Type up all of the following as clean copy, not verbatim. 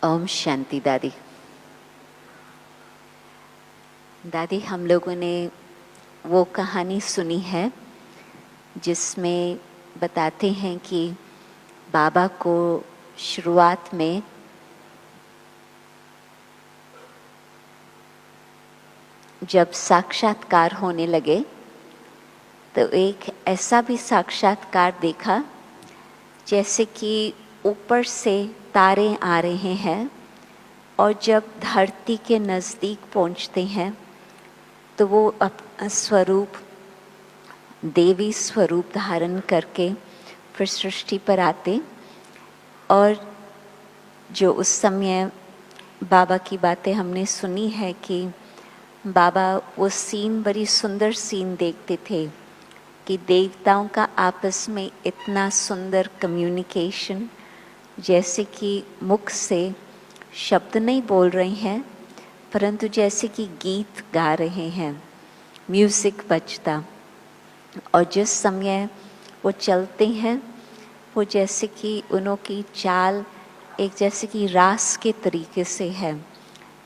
ओम शांति। दादी दादी, हम लोगों ने वो कहानी सुनी है जिसमें बताते हैं कि बाबा को शुरुआत में जब साक्षात्कार होने लगे तो एक ऐसा भी साक्षात्कार देखा जैसे कि ऊपर से तारे आ रहे हैं और जब धरती के नज़दीक पहुंचते हैं तो वो अपना स्वरूप, देवी स्वरूप धारण करके फिर सृष्टि पर आते। और जो उस समय बाबा की बातें हमने सुनी है कि बाबा वो सीन, बड़ी सुंदर सीन देखते थे कि देवताओं का आपस में इतना सुंदर कम्युनिकेशन, जैसे कि मुख से शब्द नहीं बोल रहे हैं परंतु जैसे कि गीत गा रहे हैं, म्यूज़िक बजता। और जिस समय वो चलते हैं वो जैसे कि उनकी चाल एक जैसे कि रास के तरीके से है।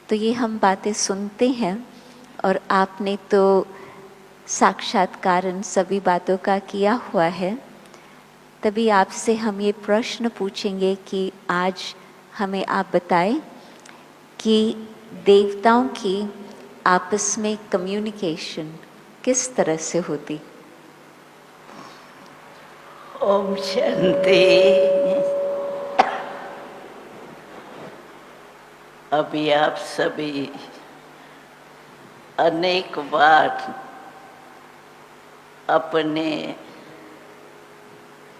तो ये हम बातें सुनते हैं और आपने तो साक्षात्कार इन सभी बातों का किया हुआ है। तभी आपसे हम ये प्रश्न पूछेंगे कि आज हमें आप बताएं कि देवताओं की आपस में कम्युनिकेशन किस तरह से होती। ओम शांति। अभी आप सभी अनेक बार अपने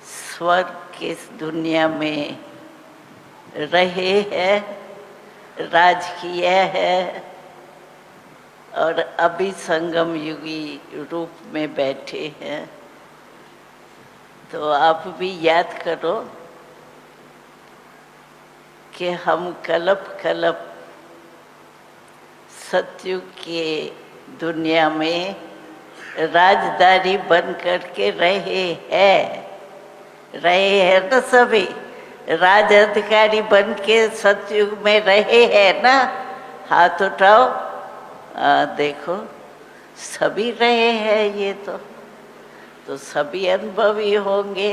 स्वर्ग की इस दुनिया में रहे हैं, राज किया है और अभी संगम युगी रूप में बैठे हैं। तो आप भी याद करो कि हम कल्प कल्प सतयुग के दुनिया में राजदारी बन करके रहे हैं ना सभी, राज अधिकारी बन के सतयुग में रहे हैं ना। हाथ उठाओ, देखो सभी रहे हैं। ये तो सभी अनुभवी होंगे।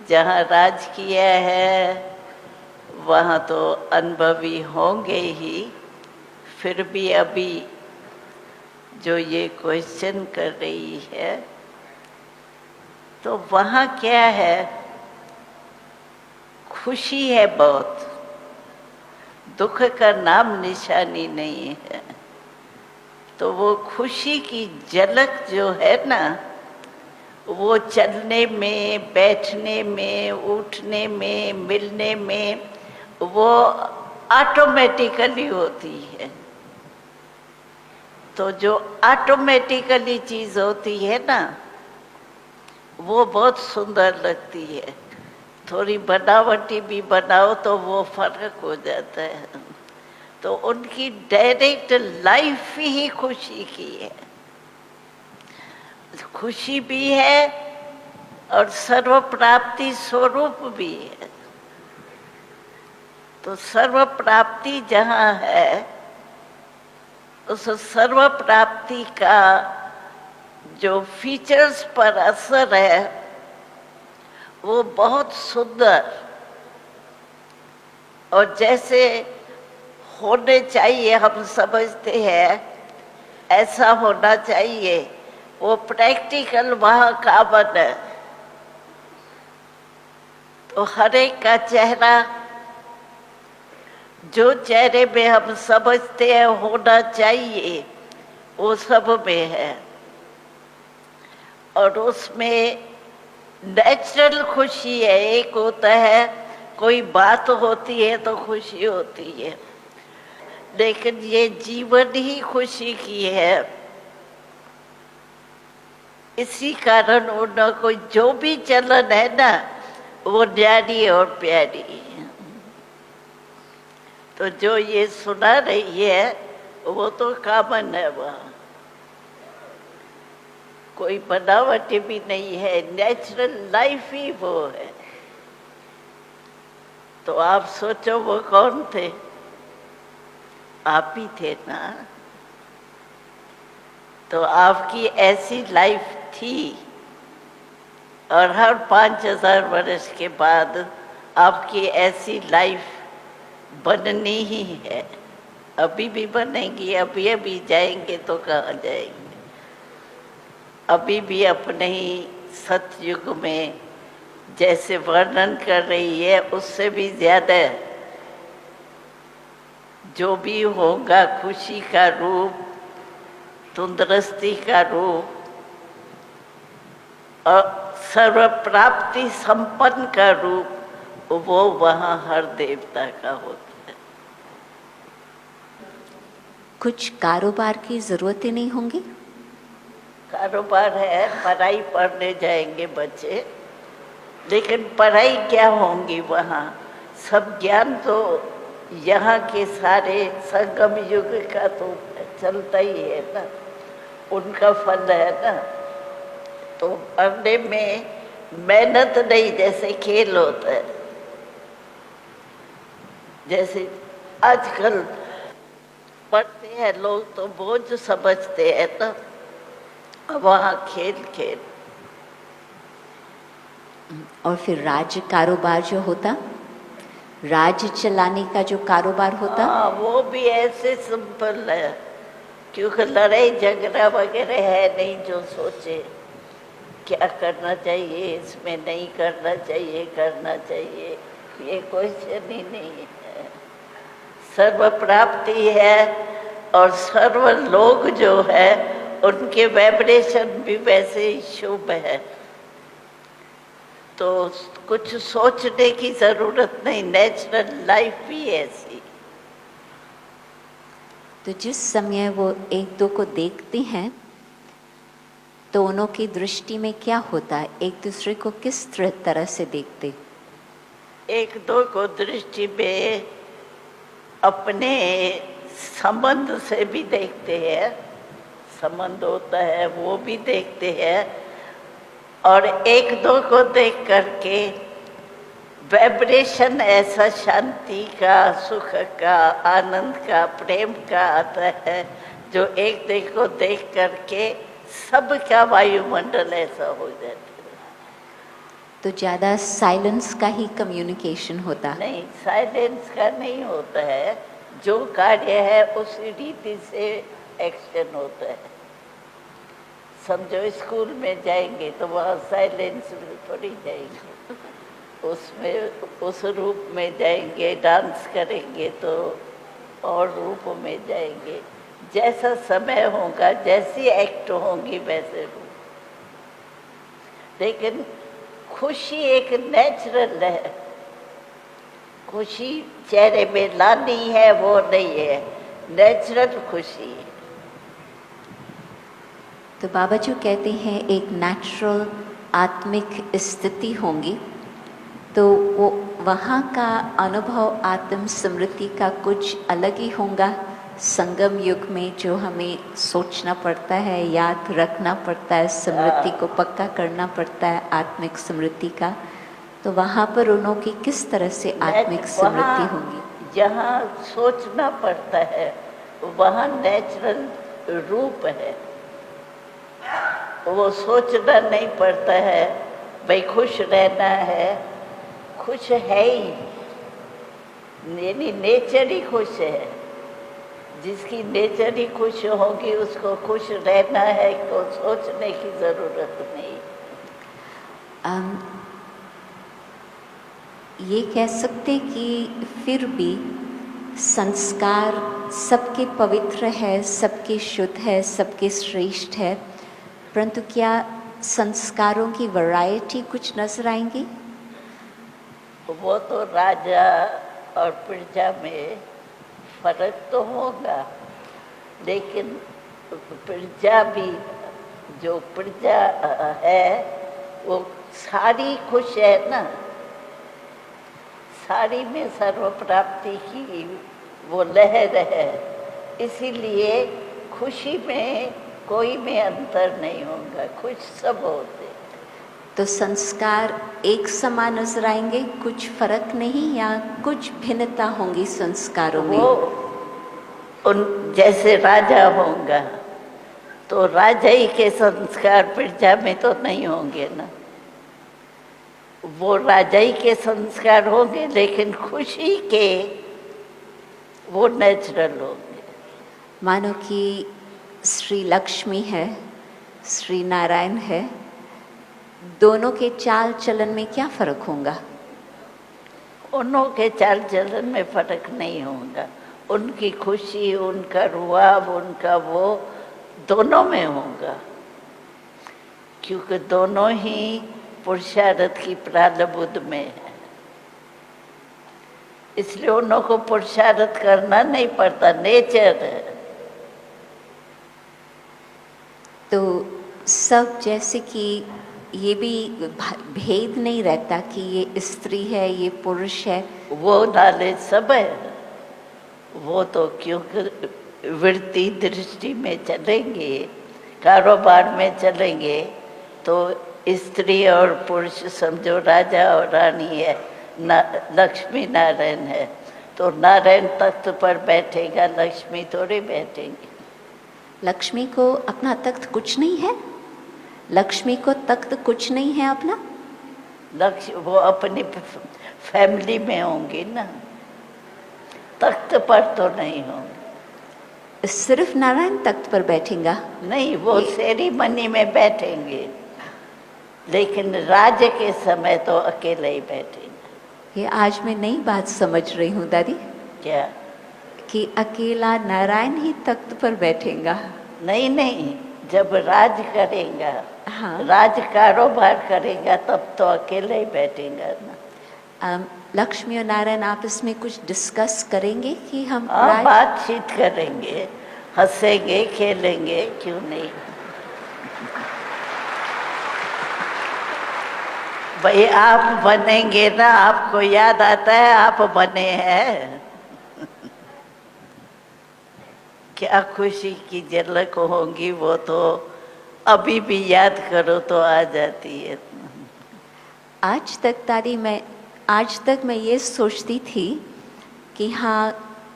जहाँ राज किया है वहाँ तो अनुभवी होंगे ही। फिर भी अभी जो ये क्वेश्चन कर रही है तो वहाँ क्या है, खुशी है बहुत, दुख का नाम निशानी नहीं है। तो वो खुशी की झलक जो है ना, वो चलने में, बैठने में, उठने में, मिलने में, वो ऑटोमेटिकली होती है। तो जो ऑटोमेटिकली चीज़ होती है ना, वो बहुत सुंदर लगती है। थोड़ी बनावटी भी बनाओ तो वो फर्क हो जाता है। तो उनकी डायरेक्ट लाइफ ही खुशी की है। खुशी भी है और सर्व प्राप्ति स्वरूप भी है। तो सर्व प्राप्ति जहाँ है, उस सर्व प्राप्ति का जो फीचर्स पर असर है वो बहुत सुंदर और जैसे होने चाहिए, हम समझते हैं ऐसा होना चाहिए, वो प्रैक्टिकल वहाँ कामन है। तो हर एक का चेहरा, जो चेहरे में हम समझते हैं होना चाहिए, वो सब में है। और उसमें नेचुरल खुशी है। एक होता है कोई बात होती है तो खुशी होती है, लेकिन ये जीवन ही खुशी की है। इसी कारण उनको जो भी चलन है ना, वो न्यारी और प्यारी है। तो जो ये सुना रही है वो तो कॉमन है, वहाँ कोई बनावटी भी नहीं है, नेचुरल लाइफ ही वो है। तो आप सोचो वो कौन थे? आप ही थे ना। तो आपकी ऐसी लाइफ थी, और हर 5,000 वर्ष के बाद आपकी ऐसी लाइफ बननी ही है। अभी भी बनेगी, अभी अभी जाएंगे तो कहाँ जाएंगे। अभी भी अपने ही सतयुग में जैसे वर्णन कर रही है उससे भी ज्यादा जो भी होगा, खुशी का रूप, तंदुरुस्ती का रूप और सर्व प्राप्ति संपन्न का रूप, वो वहाँ हर देवता का होता है। कुछ कारोबार की जरूरत ही नहीं होंगी? कारोबार है, पढ़ाई पढ़ने जाएंगे बच्चे, लेकिन पढ़ाई क्या होंगी वहाँ? सब ज्ञान तो यहाँ के सारे संगम युग का तो चलता ही है ना, उनका फल है ना। तो पढ़ने में मेहनत नहीं, जैसे खेल होता है, जैसे आजकल पढ़ते हैं लोग तो बोझ समझते हैं ना, वहाँ खेल खेल। और फिर राज्य कारोबार जो होता, राज्य चलाने का जो कारोबार होता, हाँ, वो भी ऐसे सिंपल है, क्योंकि लड़ाई झगड़ा वगैरह है नहीं। जो सोचे क्या करना चाहिए, इसमें नहीं करना चाहिए, करना चाहिए, ये क्वेश्चन ही नहीं है। सर्व प्राप्ति है, और सर्व लोग जो है उनके वाइब्रेशन भी वैसे ही शुभ है। तो कुछ सोचने की जरूरत नहीं, नेचुरल लाइफ भी ऐसी। तो जिस समय वो एक दो को देखते हैं तो उनों की दृष्टि में क्या होता है? एक दूसरे को किस तरह से देखते? एक दो को दृष्टि में अपने संबंध से भी देखते हैं, संबंध होता है वो भी देखते हैं, और एक दो को देख करके वाइब्रेशन ऐसा शांति का, सुख का, आनंद का, प्रेम का आता है, जो एक दो को देख करके सबका वायुमंडल ऐसा हो जाता है। तो ज़्यादा साइलेंस का ही कम्युनिकेशन होता? नहीं, साइलेंस का नहीं होता है। जो कार्य है उसी रीति से एक्शन होता है। समझो स्कूल में जाएंगे तो वहाँ साइलेंस में थोड़ी जाएंगे, उसमें उस रूप में जाएंगे। डांस करेंगे तो और रूप में जाएंगे। जैसा समय होगा, जैसी एक्ट होंगी वैसे रूप। लेकिन खुशी एक नेचुरल है, खुशी चेहरे में लानी है वो नहीं है, नेचुरल खुशी है। तो बाबा जी कहते हैं एक नेचुरल आत्मिक स्थिति होंगी, तो वो वहाँ का अनुभव आत्म स्मृति का कुछ अलग ही होगा। संगम युग में जो हमें सोचना पड़ता है, याद रखना पड़ता है, स्मृति को पक्का करना पड़ता है आत्मिक स्मृति का, तो वहाँ पर उन्हों की किस तरह से आत्मिक स्मृति होगी? जहाँ सोचना पड़ता है वहाँ नेचुरल रूप है, वो सोचना नहीं पड़ता है। भाई खुश रहना है, खुश है ही, यानी नेचर ही खुश है। जिसकी नेचर ही खुश होगी उसको खुश रहना है, तो सोचने की जरूरत नहीं। ये कह सकते कि फिर भी संस्कार सबके पवित्र है, सबके शुद्ध है, सबके श्रेष्ठ है, परंतु क्या संस्कारों की वैरायटी कुछ नजर आएंगी? वो तो राजा और प्रजा में फर्क तो होगा, लेकिन प्रजा भी, जो प्रजा है वो सारी खुश है ना, सारी में सर्व प्राप्ति की वो लहर है। इसीलिए खुशी में कोई में अंतर नहीं होगा, खुश सब होते। तो संस्कार एक समान नजर आएंगे, कुछ फर्क नहीं, या कुछ भिन्नता होंगी संस्कारों में? वो उन जैसे राजा होगा तो राजा ही के संस्कार प्रजा में तो नहीं होंगे ना। वो राजा ही के संस्कार होंगे, लेकिन खुशी के वो नेचुरल होंगे। मानो कि श्री लक्ष्मी है, श्री नारायण है, दोनों के चाल चलन में क्या फर्क होगा? उनों के चाल चलन में फर्क नहीं होगा। उनकी खुशी, उनका रुआब, उनका वो दोनों में होगा, क्योंकि दोनों ही पुरुषार्थ की प्रारब्ध में है। इसलिए उन्हों को पुरुषार्थ करना नहीं पड़ता, नेचर है। तो सब जैसे कि ये भी भेद नहीं रहता कि ये स्त्री है, ये पुरुष है। वो नॉलेज सब है। वो तो क्योंकि वृत्ति दृष्टि में चलेंगे, कारोबार में चलेंगे, तो स्त्री और पुरुष समझो राजा और रानी है, लक्ष्मी नारायण है, तो नारायण तख्त पर बैठेगा, लक्ष्मी थोड़ी बैठेंगे। लक्ष्मी को अपना तख्त कुछ नहीं है? लक्ष्मी को तख्त कुछ नहीं है अपना? लक्ष्मी वो अपनी फैमिली में होंगी ना, तख्त पर तो नहीं होंगे। सिर्फ नारायण तख्त पर बैठेगा? नहीं, वो सेरेमनी में बैठेंगे, लेकिन राज्य के समय तो अकेले ही बैठेंगे। ये आज मैं नई बात समझ रही हूँ दादी। क्या? कि अकेला नारायण ही तख्त पर बैठेगा? नहीं नहीं, जब राज करेगा, हाँ, राज कारोबार करेगा, तब तो अकेले ही बैठेगा ना। लक्ष्मी और नारायण आपस में कुछ डिस्कस करेंगे कि हम बातचीत करेंगे, हंसेंगे, खेलेंगे, क्यों नहीं। भाई आप बनेंगे ना, आपको याद आता है आप बने हैं। क्या खुशी की झलक होगी, वो तो अभी भी याद करो तो आ जाती है। आज तक मैं ये सोचती थी कि हाँ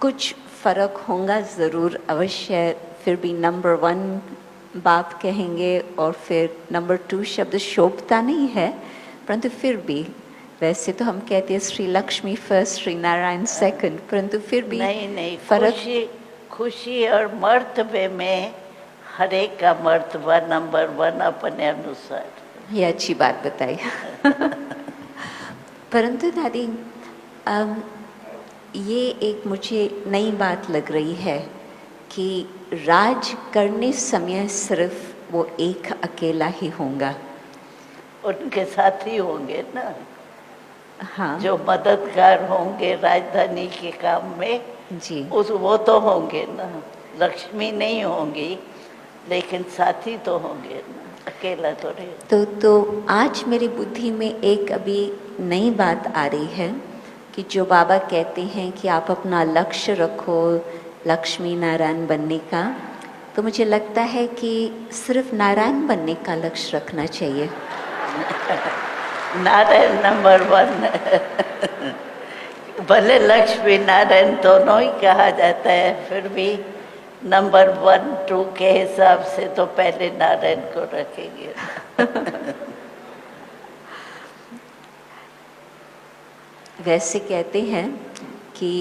कुछ फर्क होगा ज़रूर, अवश्य। फिर भी नंबर 1 बाप कहेंगे और फिर नंबर 2 शब्द शोभता नहीं है, परंतु फिर भी वैसे तो हम कहते हैं श्री लक्ष्मी फर्स्ट, श्री नारायण सेकंड, परंतु फिर भी नहीं, फर्क। खुशी और मर्तबे में हर एक का मर्तबा नंबर 1 अपने अनुसार। ये अच्छी बात बताई। परंतु दादी ये एक मुझे नई बात लग रही है कि राज करने समय सिर्फ वो एक अकेला ही होगा। उनके साथी होंगे ना, हाँ जो मददगार होंगे राजधानी के काम में जी, वो तो होंगे ना। लक्ष्मी नहीं होंगी, लेकिन साथी तो होंगे ना, अकेला तो नहीं। तो आज मेरी बुद्धि में एक अभी नई बात आ रही है कि जो बाबा कहते हैं कि आप अपना लक्ष्य रखो लक्ष्मी नारायण बनने का, तो मुझे लगता है कि सिर्फ नारायण बनने का लक्ष्य रखना चाहिए। नारायण नंबर 1। भले लक्ष्मी नारायण दोनों ही कहा जाता है, फिर भी नंबर 1, 2 के हिसाब से तो पहले नारायण को रखेंगे। वैसे कहते हैं कि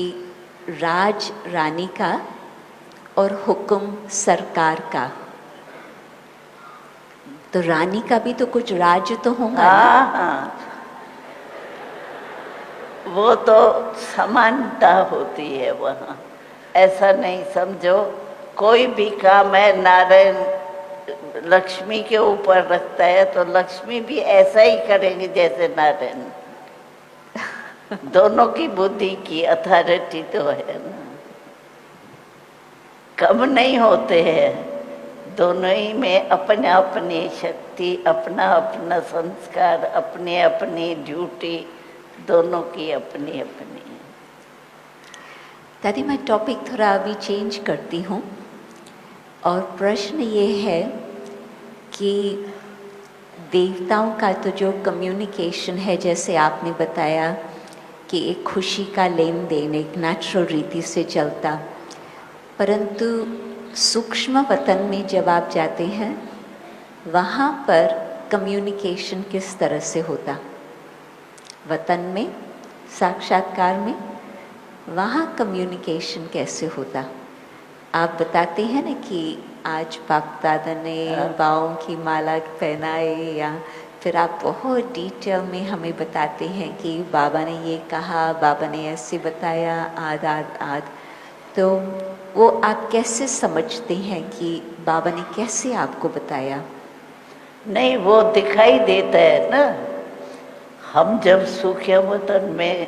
राज रानी का और हुक्म सरकार का, तो रानी का भी तो कुछ राज तो होगा ना? हाँ, वो तो समानता होती है वहाँ। ऐसा नहीं समझो कोई भी काम है नारायण लक्ष्मी के ऊपर रखता है तो लक्ष्मी भी ऐसा ही करेंगे जैसे नारायण। दोनों की बुद्धि की अथॉरिटी तो है ना, कम नहीं होते हैं। दोनों ही में अपने अपनी शक्ति, अपना अपना संस्कार, अपनी अपनी ड्यूटी, दोनों की अपनी अपनी। दादी मैं टॉपिक थोड़ा अभी चेंज करती हूँ और प्रश्न ये है कि देवताओं का तो जो कम्युनिकेशन है, जैसे आपने बताया कि एक खुशी का लेन देन एक नेचुरल रीति से चलता, परंतु सूक्ष्म वतन में जब आप जाते हैं वहाँ पर कम्युनिकेशन किस तरह से होता? वतन में, साक्षात्कार में, वहाँ कम्युनिकेशन कैसे होता? आप बताते हैं ना कि आज बाप दादा ने बाहों की माला पहनाए, या फिर आप बहुत डिटेल में हमें बताते हैं कि बाबा ने ये कहा, बाबा ने ऐसे बताया, आद आद आद। तो वो आप कैसे समझते हैं कि बाबा ने कैसे आपको बताया? नहीं, वो दिखाई देता है ना। हम जब सूक्ष्म वतन में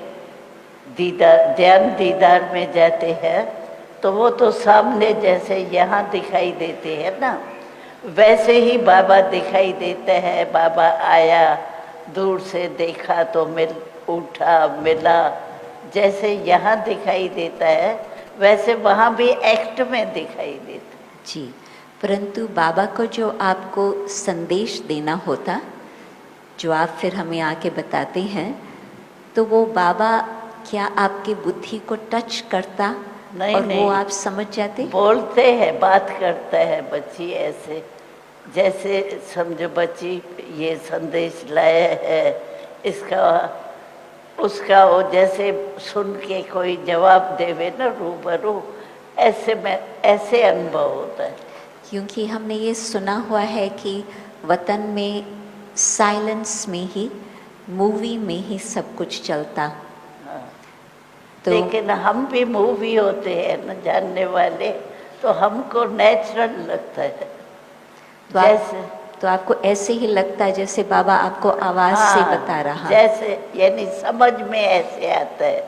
दीदार, ध्यान दीदार में जाते हैं तो वो तो सामने जैसे यहाँ दिखाई देते हैं ना, वैसे ही बाबा दिखाई देते हैं। बाबा आया, दूर से देखा तो उठा, मिला, जैसे यहाँ दिखाई देता है वैसे वहाँ भी एक्ट में दिखाई देता है। जी, परंतु बाबा को जो आपको संदेश देना होता, जो आप फिर हमें आके बताते हैं, तो वो बाबा क्या आपके बुद्धि को टच करता? नहीं, और नहीं, वो आप समझ जाते? बोलते हैं, बात करता है बच्ची ऐसे, जैसे समझो बच्ची ये संदेश लाया है, इसका उसका वो जैसे सुन के कोई जवाब देवे ना रूबरू, ऐसे में ऐसे अनुभव होता है। क्योंकि हमने ये सुना हुआ है कि वतन में साइलेंस में ही, मूवी में ही सब कुछ चलता। तो लेकिन हम भी मूवी होते हैं ना जानने वाले, तो हमको नेचुरल लगता है। तो जैसे तो आपको ऐसे ही लगता है जैसे बाबा आपको आवाज से बता रहा। जैसे यानी समझ में ऐसे आता है,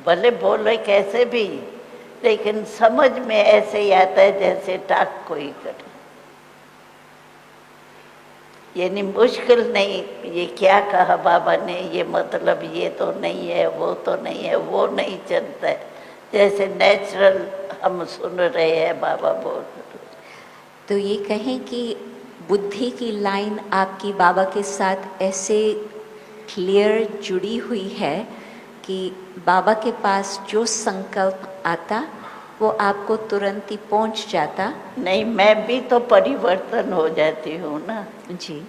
भले बोले कैसे भी, लेकिन समझ में ऐसे ही आता है जैसे टाक कोई करे। यानी मुश्किल नहीं, ये क्या कहा बाबा ने, ये मतलब ये तो नहीं है, वो तो नहीं है, वो नहीं चलता है, जैसे नेचुरल हम सुन रहे हैं बाबा बोल रहे। तो ये कहें कि बुद्धि की लाइन आपकी बाबा के साथ ऐसे क्लियर जुड़ी हुई है कि बाबा के पास जो संकल्प आता वो आपको तुरंत ही पहुंच जाता? नहीं, मैं भी तो परिवर्तन हो जाती हूँ ना जी,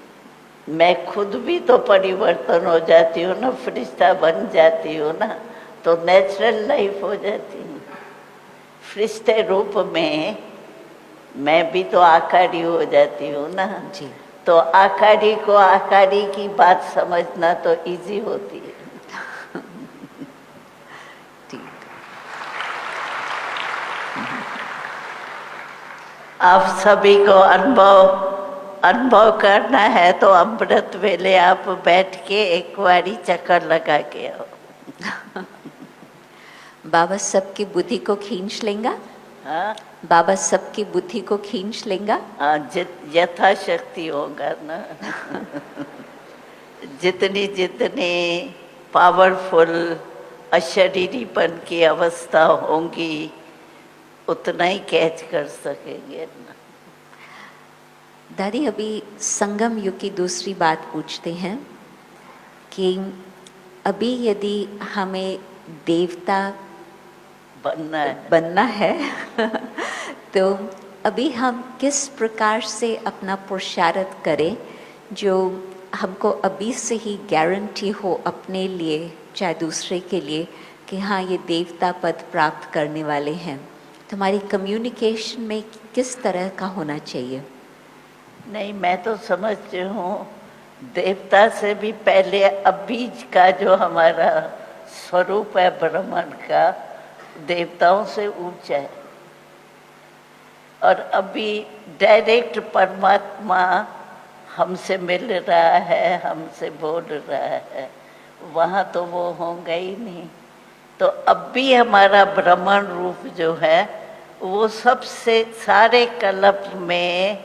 मैं खुद भी तो परिवर्तन हो जाती हूँ ना, फरिश्ता बन जाती हूँ ना, तो नेचुरल लाइफ हो जाती है। फरिश्ते रूप में मैं भी तो आकारी हो जाती हूँ ना जी। तो आकारी को आकारी की बात समझना तो इजी होती है। ठीक। आप सभी को अनुभव करना है तो अमृत वेले आप बैठ के एक बारी चक्कर लगा के आओ। बाबा सबकी बुद्धि को खींच लेंगा? हाँ, बाबा सबकी बुद्धि को खींच लेंगा? हाँ, यथाशक्ति होगा ना। जितनी जितनी पावरफुल अशरीरीपन की अवस्था होंगी उतना ही कैच कर सकेंगे ना। दादी, अभी संगम युग की दूसरी बात पूछते हैं कि अभी यदि हमें देवता बनना है तो अभी हम किस प्रकार से अपना पुरुषार्थ करें जो हमको अभी से ही गारंटी हो अपने लिए चाहे दूसरे के लिए कि हाँ ये देवता पद प्राप्त करने वाले हैं? तो हमारी कम्युनिकेशन में किस तरह का होना चाहिए? नहीं, मैं तो समझती हूँ देवता से भी पहले अभी का जो हमारा स्वरूप है ब्रह्मांड का, देवताओं से ऊंचा है। और अभी डायरेक्ट परमात्मा हमसे मिल रहा है, हमसे बोल रहा है, वहाँ तो वो होगा ही नहीं। तो अब भी हमारा ब्रह्मांड रूप जो है वो सबसे सारे कल्प में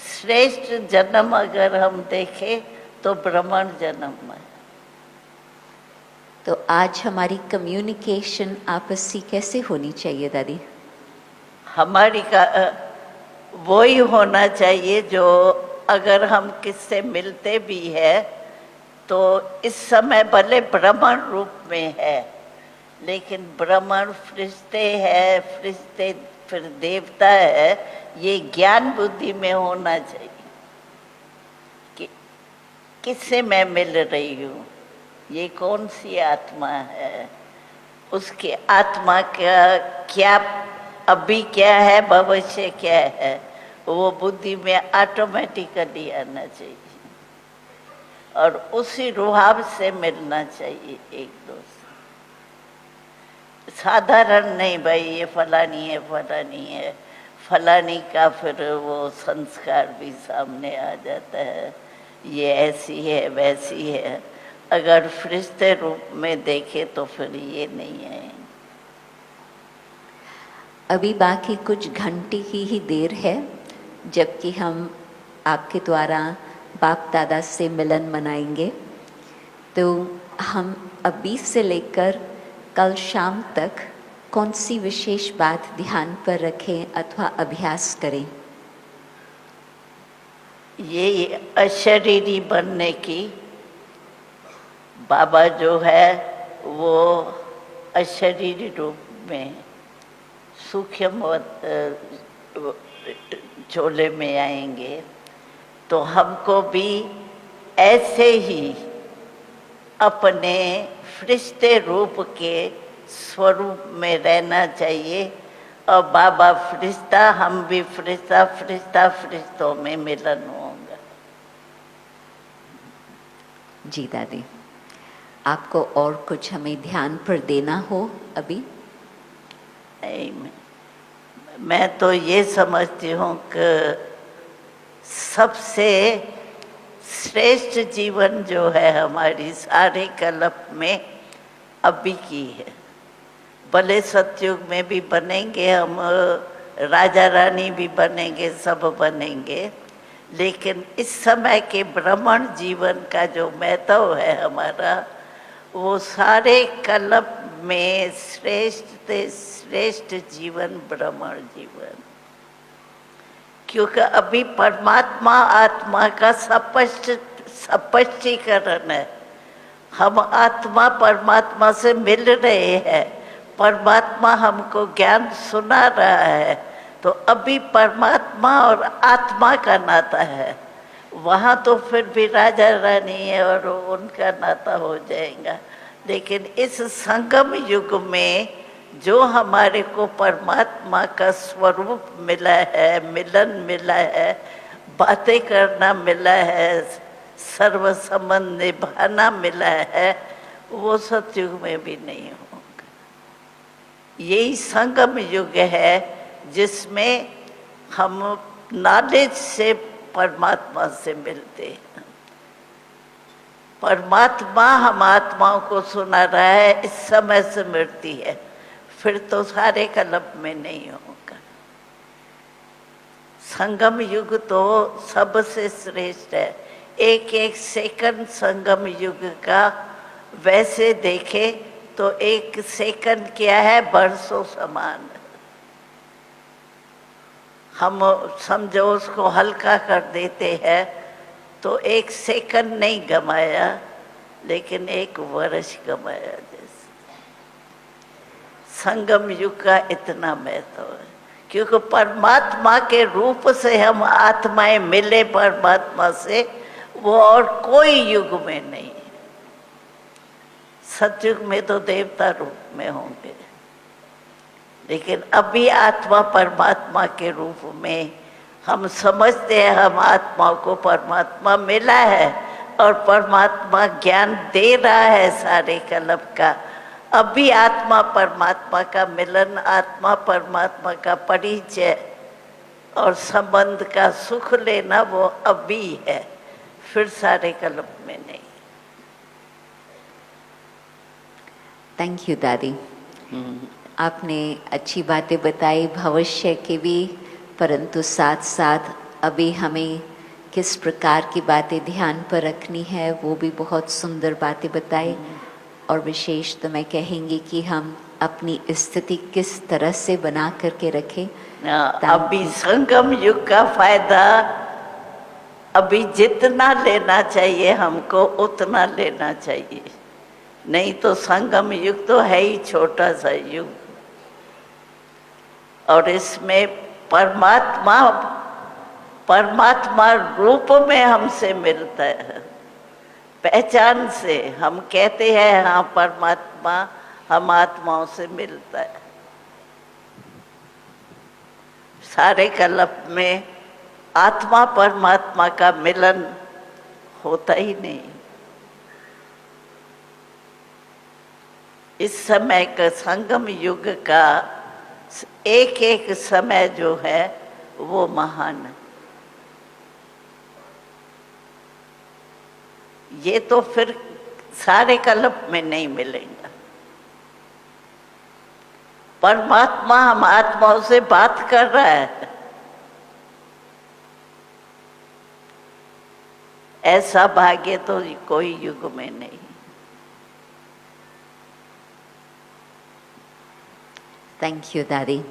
श्रेष्ठ जन्म अगर हम देखें तो ब्रह्मांड जन्म है। तो आज हमारी कम्युनिकेशन आपसी कैसे होनी चाहिए दादी? हमारी का वो ही होना चाहिए जो अगर हम किससे मिलते भी है तो इस समय भले ब्राह्मण रूप में है, लेकिन ब्राह्मण फरिश्ते है, फरिश्ते फिर देवता है, ये ज्ञान बुद्धि में होना चाहिए कि किससे मैं मिल रही हूँ, ये कौन सी आत्मा है, उसकी आत्मा का क्या अभी क्या है, भविष्य क्या है, वो बुद्धि में ऑटोमेटिकली आना चाहिए और उसी रुहाब से मिलना चाहिए एक दूसरे। साधारण नहीं भाई ये फलानी है फलानी है, फलानी का फिर वो संस्कार भी सामने आ जाता है, ये ऐसी है वैसी है। अगर फरिश्ते रूप में देखे तो फिर ये नहीं है। अभी बाकी कुछ घंटे की ही देर है जबकि हम आपके द्वारा बाप दादा से मिलन मनाएंगे, तो हम अभी से लेकर कल शाम तक कौन सी विशेष बात ध्यान पर रखें अथवा अभ्यास करें? ये अशरीरी बनने की, बाबा जो है वो अशरीरी रूप में सूक्ष्म झोले में आएंगे, तो हमको भी ऐसे ही अपने फरिश्ते रूप के स्वरूप में रहना चाहिए और बाबा फरिश्ता, हम भी फरिश्ता, फरिश्ता फरिश्तों में मिलन होगा। जी दादी, आपको और कुछ हमें ध्यान पर देना हो अभी? मैं तो ये समझती हूँ कि सबसे श्रेष्ठ जीवन जो है हमारी सारे कल्प में अभी की है। भले सतयुग में भी बनेंगे हम, राजा रानी भी बनेंगे, सब बनेंगे, लेकिन इस समय के ब्राह्मण जीवन का जो महत्व है हमारा, वो सारे कल्प में श्रेष्ठ से श्रेष्ठ जीवन ब्राह्मण जीवन। क्योंकि अभी परमात्मा आत्मा का स्पष्टीकरण है। हम आत्मा परमात्मा से मिल रहे हैं, परमात्मा हमको ज्ञान सुना रहा है, तो अभी परमात्मा और आत्मा का नाता है। वहाँ तो फिर भी राजा रानी है और उनका नाता हो जाएगा, लेकिन इस संगम युग में जो हमारे को परमात्मा का स्वरूप मिला है, मिलन मिला है, बातें करना मिला है, सर्व संबंध निभाना मिला है, वो सतयुग में भी नहीं होगा। यही संगम युग है जिसमें हम नॉलेज से परमात्मा से मिलते हैं। परमात्मा हम आत्माओं को सुना रहा है, इस समय से मिलती है, फिर तो सारे कल्प में नहीं होगा। संगम युग तो सबसे श्रेष्ठ है। एक एक सेकंड संगम युग का वैसे देखे तो एक सेकंड क्या है, बरसों समान। हम समझो उसको हल्का कर देते हैं तो एक सेकंड नहीं गमाया, लेकिन एक वर्ष गमाया। जैसे संगम युग का इतना महत्व है, क्योंकि परमात्मा के रूप से हम आत्माएं मिले परमात्मा से, वो और कोई युग में नहीं। सतयुग में तो देवता रूप में होंगे, लेकिन अभी आत्मा परमात्मा के रूप में हम समझते हैं, हम आत्माओं को परमात्मा मिला है और परमात्मा ज्ञान दे रहा है सारे कल्प का। अभी आत्मा परमात्मा का मिलन, आत्मा परमात्मा का परिचय और संबंध का सुख लेना वो अभी है, फिर सारे कल्प में नहीं। थैंक यू दादी। आपने अच्छी बातें बताई भविष्य की भी, परंतु साथ साथ अभी हमें किस प्रकार की बातें ध्यान पर रखनी है वो भी बहुत सुंदर बातें बताई। और विशेष तो मैं कहेंगी कि हम अपनी स्थिति किस तरह से बना करके रखें। अभी संगम युग का फायदा अभी जितना लेना चाहिए हमको उतना लेना चाहिए, नहीं तो संगम युग तो है ही छोटा सा युग, और इसमें परमात्मा परमात्मा रूप में हमसे मिलता है। पहचान से हम कहते हैं हाँ परमात्मा हम आत्माओं से मिलता है, सारे कल्प में आत्मा परमात्मा का मिलन होता ही नहीं। इस समय का संगम युग का एक एक समय जो है वो महान है। ये तो फिर सारे कल्प में नहीं मिलेगा। परमात्मा हम आत्माओं से बात कर रहा है, ऐसा भाग्य तो कोई युग में नहीं। थैंक यू दादी।